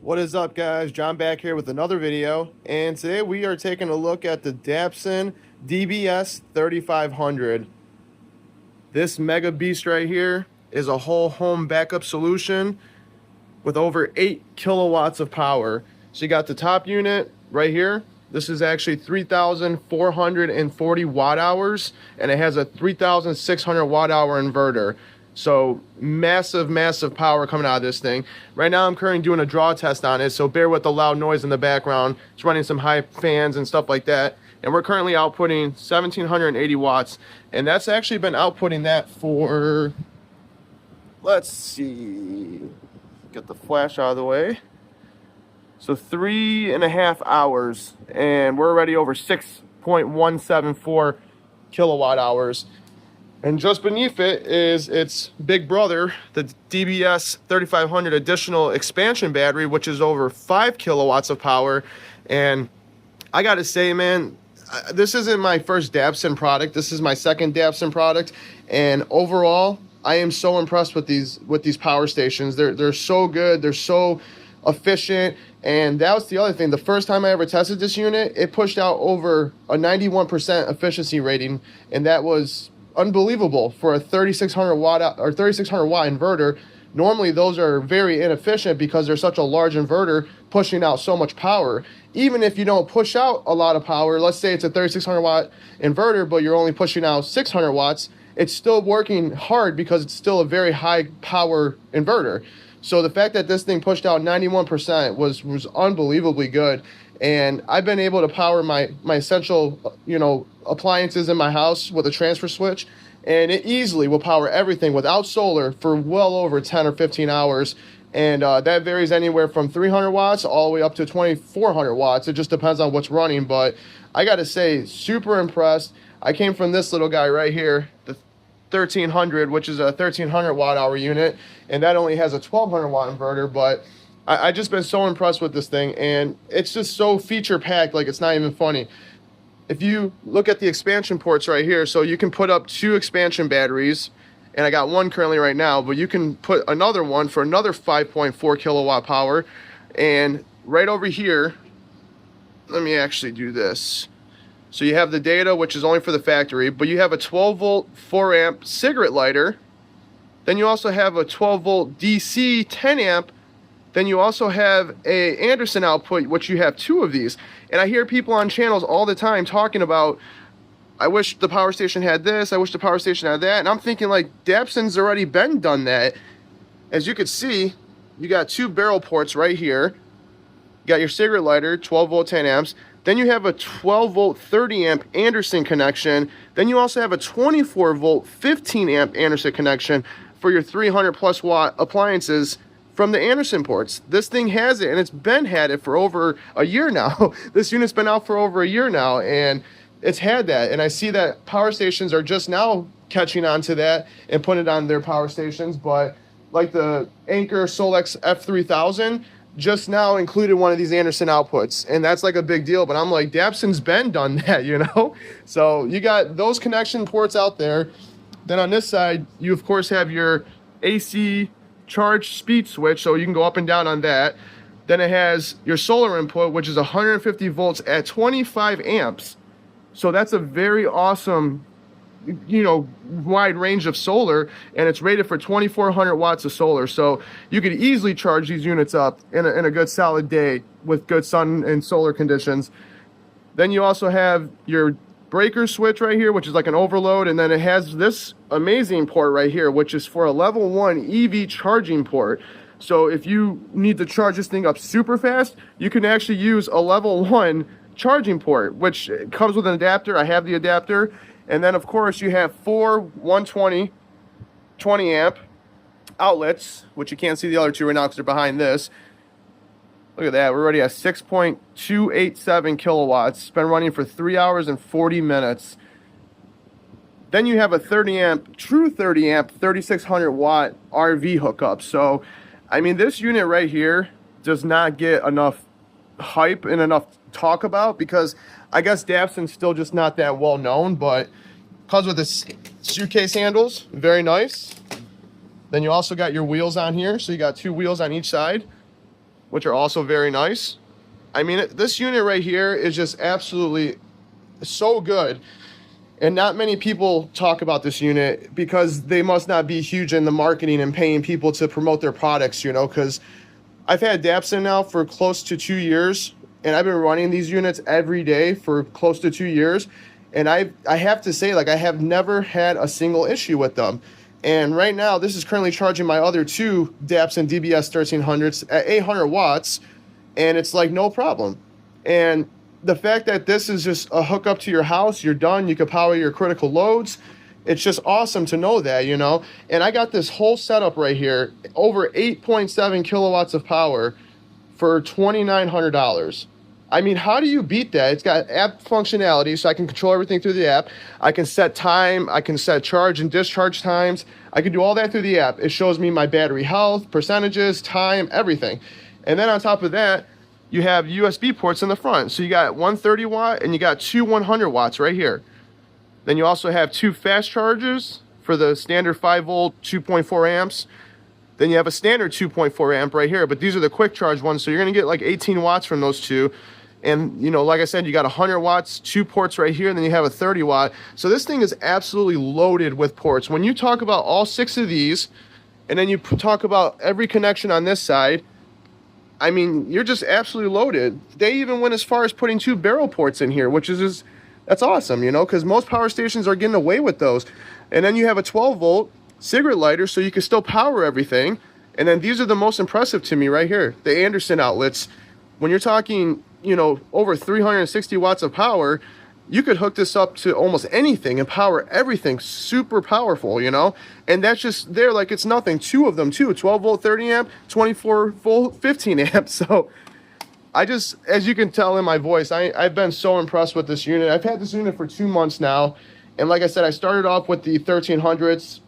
What is up, guys? John back here with another video, and today we are taking a look at the Dabbsson DBS3500. This mega beast right here is a whole home backup solution with over 8 kilowatts of power. So you got the top unit right here. This is actually 3,440 watt hours, and it has a 3,600 watt hour inverter. So massive power coming out of this thing. Right now I'm currently doing a draw test on it, so bear with the loud noise in the background. It's running some high fans and stuff like that. And we're currently outputting 1,780 watts. And that's actually been outputting that for, let's see, get the flash out of the way. So 3.5 hours, and we're already over 6.174 kilowatt hours. And just beneath it is its big brother, the DBS3500 additional expansion battery, which is over 5 kilowatts of power. And I gotta say, man, this isn't my first Dabbsson product. This is my second Dabbsson product. And overall, I am so impressed with these power stations. They're so good. They're so efficient. And that was the other thing. The first time I ever tested this unit, it pushed out over a 91% efficiency rating, and that was unbelievable for a 3,600 watt inverter. Normally those are very inefficient because they're such a large inverter pushing out so much power. Even if you don't push out a lot of power, let's say it's a 3,600 watt inverter, but you're only pushing out 600 watts, it's still working hard because it's still a very high power inverter. So the fact that this thing pushed out 91% was unbelievably good. And I've been able to power my essential, appliances in my house with a transfer switch, and it easily will power everything without solar for well over 10 or 15 hours. And that varies anywhere from 300 watts all the way up to 2,400 watts. It just depends on what's running. But I got to say, super impressed. I came from this little guy right here, the 1300, which is a 1,300 watt hour unit, and that only has a 1,200 watt inverter. But I just been so impressed with this thing, and it's just so feature packed, like it's not even funny. If you look at the expansion ports right here, so you can put up 2 expansion batteries, and I got one currently right now, but you can put another one for another 5.4 kilowatt power. And right over here, let me actually do this. So you have the data, which is only for the factory, but you have a 12 volt 4 amp cigarette lighter. Then you also have a 12 volt DC 10 amp. Then you also have a Anderson output, which you have 2 of these. And I hear people on channels all the time talking about, I wish the power station had this, I wish the power station had that. And I'm thinking, like, Dabbsson's already been done that. As you can see, you got 2 barrel ports right here. You got your cigarette lighter, 12 volt 10 amps. Then you have a 12 volt 30 amp Anderson connection. Then you also have a 24 volt 15 amp Anderson connection for your 300 plus watt appliances from the Anderson ports. This thing has it, and it's been had it for over a year now. This unit's been out for over a year now, and it's had that. And I see that power stations are just now catching on to that and putting it on their power stations. But like the Anker Solex F3000 just now included one of these Anderson outputs, and that's like a big deal. But I'm like, Dabbsson's been done that, So you got those connection ports out there. Then on this side, you of course have your AC charge speed switch, so you can go up and down on that. Then it has your solar input, which is 150 volts at 25 amps. So that's a very awesome, wide range of solar, and it's rated for 2,400 watts of solar. So you could easily charge these units up in a good solid day with good sun and solar conditions. Then you also have your breaker switch right here, which is like an overload, and then it has this amazing port right here, which is for a level 1 EV charging port. So if you need to charge this thing up super fast, you can actually use a level 1 charging port, which comes with an adapter. I have the adapter. And then of course you have 4 120 20 amp outlets, which you can't see the other 2 right now because they're behind this. Look at that, we're already at 6.287 kilowatts. It's been running for 3 hours and 40 minutes. Then you have a 30 amp, true 30 amp, 3,600 watt RV hookup. So, I mean, this unit right here does not get enough hype and enough talk about, because I guess Dabbsson's still just not that well known. But comes with this suitcase handles, very nice. Then you also got your wheels on here, so you got 2 wheels on each side. which are also very nice. I mean, this unit right here is just absolutely so good. And not many people talk about this unit because they must not be huge in the marketing and paying people to promote their products, you know, because I've had Dabbsson now for close to 2 years, and I've been running these units every day for close to 2 years. And I have to say, like, I have never had a single issue with them. And right now, this is currently charging my other two Dabbsson DBS3500s at 800 watts, and it's like no problem. And the fact that this is just a hookup to your house, you're done, you can power your critical loads. It's just awesome to know that, you know. And I got this whole setup right here, over 8.7 kilowatts of power for $2,900. I mean, how do you beat that? It's got app functionality, so I can control everything through the app. I can set time, I can set charge and discharge times. I can do all that through the app. It shows me my battery health, percentages, time, everything. And then on top of that, you have USB ports in the front. So you got 130 watt and you got two 100 watts right here. Then you also have two fast chargers for the standard 5 volt, 2.4 amps. Then you have a standard 2.4 amp right here, but these are the quick charge ones. So you're gonna get like 18 watts from those two. And, you know, like I said, you got 100 watts, two ports right here, and then you have a 30 watt. So this thing is absolutely loaded with ports. When you talk about all 6 of these, and then you talk about every connection on this side, I mean, you're just absolutely loaded. They even went as far as putting 2 barrel ports in here, which is just, that's awesome, you know, because most power stations are getting away with those. And then you have a 12 volt cigarette lighter, so you can still power everything. And then these are the most impressive to me right here, the Anderson outlets. When you're talking, you know, over 360 watts of power, you could hook this up to almost anything and power everything. Super powerful, you know. And that's just there like it's nothing. 2 of them too, 12 volt 30 amp, 24 volt 15 amp. So I just, as you can tell in my voice, I've been so impressed with this unit. I've had this unit for 2 months now, and like I said, I started off with the 1300s.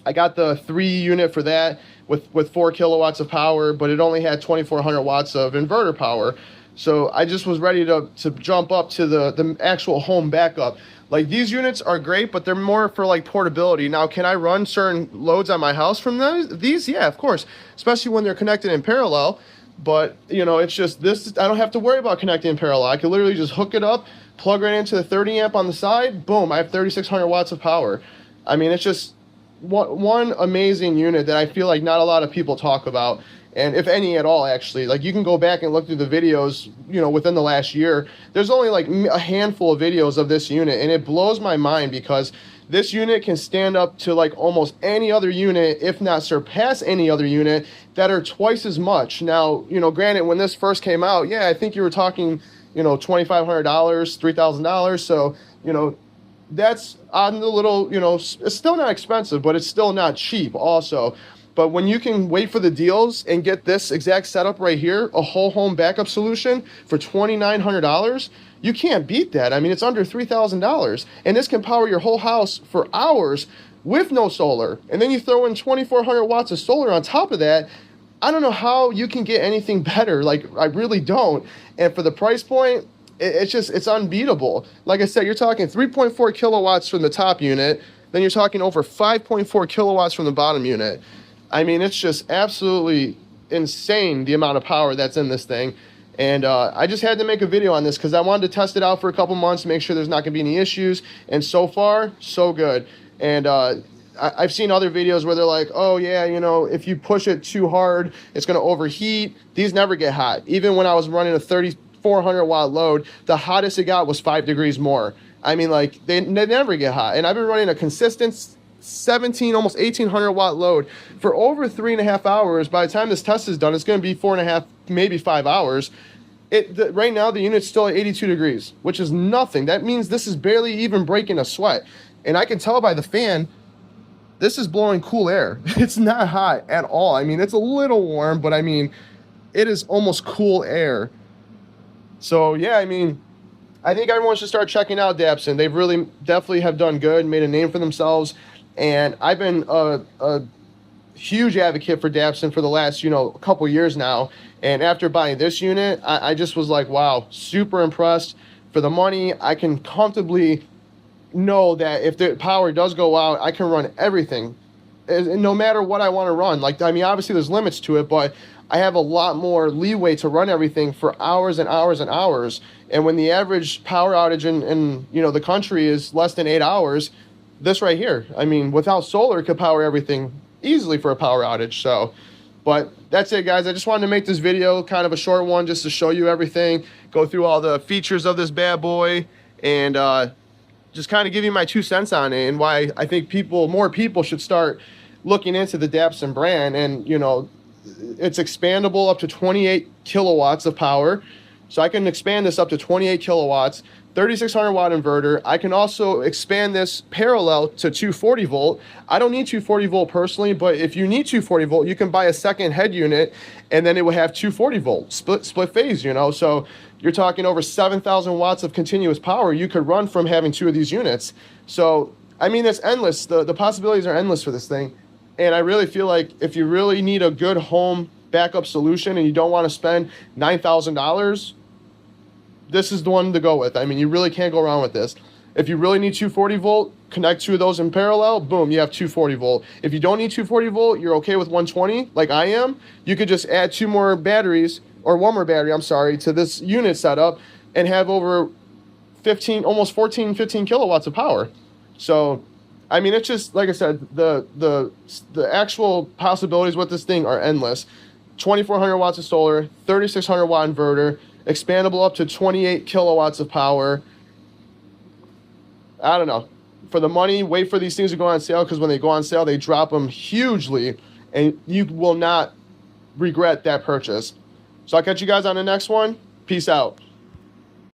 I got the 3 unit for that with 4 kilowatts of power, but it only had 2400 watts of inverter power. So I just was ready to jump up to the actual home backup. Like, these units are great, but they're more for like portability. Now, can I run certain loads on my house from these? Yeah, of course, especially when they're connected in parallel. But, you know, it's just this, I don't have to worry about connecting in parallel. I can literally just hook it up, plug right into the 30 amp on the side, boom, I have 3600 watts of power. I mean, it's just one amazing unit that I feel like not a lot of people talk about. And if any at all, actually, like, you can go back and look through the videos, you know, within the last year. There's only like a handful of videos of this unit, and it blows my mind because this unit can stand up to like almost any other unit, if not surpass any other unit that are twice as much. Now, you know, granted, when this first came out, yeah, I think you were talking, you know, $2,500, $3,000. So, you know, that's on the little, you know, it's still not expensive, but it's still not cheap also. But when you can wait for the deals and get this exact setup right here, a whole home backup solution for $2,900, you can't beat that. I mean, it's under $3,000, and this can power your whole house for hours with no solar. And then you throw in 2400 watts of solar on top of that. I don't know how you can get anything better. Like, I really don't. And for the price point, it's unbeatable. Like I said, you're talking 3.4 kilowatts from the top unit, then you're talking over 5.4 kilowatts from the bottom unit. I mean, it's just absolutely insane the amount of power that's in this thing. And I just had to make a video on this because I wanted to test it out for a couple months, make sure there's not going to be any issues. And so far, so good. And I've seen other videos where they're like, oh, yeah, you know, if you push it too hard, it's going to overheat. These never get hot. Even when I was running a 3,400 watt load, the hottest it got was 5 degrees more. I mean, like, they never get hot. And I've been running a consistent 17, almost 1,800 watt load for over 3.5 hours. By the time this test is done, it's going to be 4.5, maybe 5 hours. Right now, the unit's still at 82 degrees, which is nothing. That means this is barely even breaking a sweat. And I can tell by the fan, this is blowing cool air. It's not hot at all. I mean, it's a little warm, but I mean, it is almost cool air. So yeah, I mean, I think everyone should start checking out Dabbsson. They've really definitely have done good, made a name for themselves. And I've been a huge advocate for Dabbsson for the last, you know, couple years now. And after buying this unit, I just was like, wow, super impressed. For the money, I can comfortably know that if the power does go out, I can run everything, no matter what I want to run. Like, I mean, obviously there's limits to it, but I have a lot more leeway to run everything for hours and hours and hours. And when the average power outage in you know, the country is less than 8 hours, this right here, I mean, without solar, could power everything easily for a power outage. So, but that's it, guys. I just wanted to make this video kind of a short one just to show you everything, go through all the features of this bad boy, and just kind of give you my 2 cents on it and why I think more people should start looking into the Dabbsson brand. And, you know, it's expandable up to 28 kilowatts of power. So I can expand this up to 28 kilowatts, 3600 watt inverter. I can also expand this parallel to 240 volt. I don't need 240 volt personally, but if you need 240 volt, you can buy a second head unit and then it would have 240 volt split phase, you know. So you're talking over 7,000 watts of continuous power you could run from having 2 of these units. So, I mean, it's endless. The possibilities are endless for this thing. And I really feel like if you really need a good home backup solution and you don't want to spend $9,000, this is the one to go with. I mean, you really can't go wrong with this. If you really need 240 volt, connect 2 of those in parallel, boom, you have 240 volt. If you don't need 240 volt, you're okay with 120, like I am, you could just add 2 more batteries, or 1 more battery, I'm sorry, to this unit setup and have over 15, almost 14, 15 kilowatts of power. So, I mean, it's just, like I said, the actual possibilities with this thing are endless. 2,400 watts of solar, 3,600 watt inverter, expandable up to 28 kilowatts of power. I don't know. For the money, wait for these things to go on sale, because when they go on sale, they drop them hugely, and you will not regret that purchase. So I'll catch you guys on the next one. Peace out.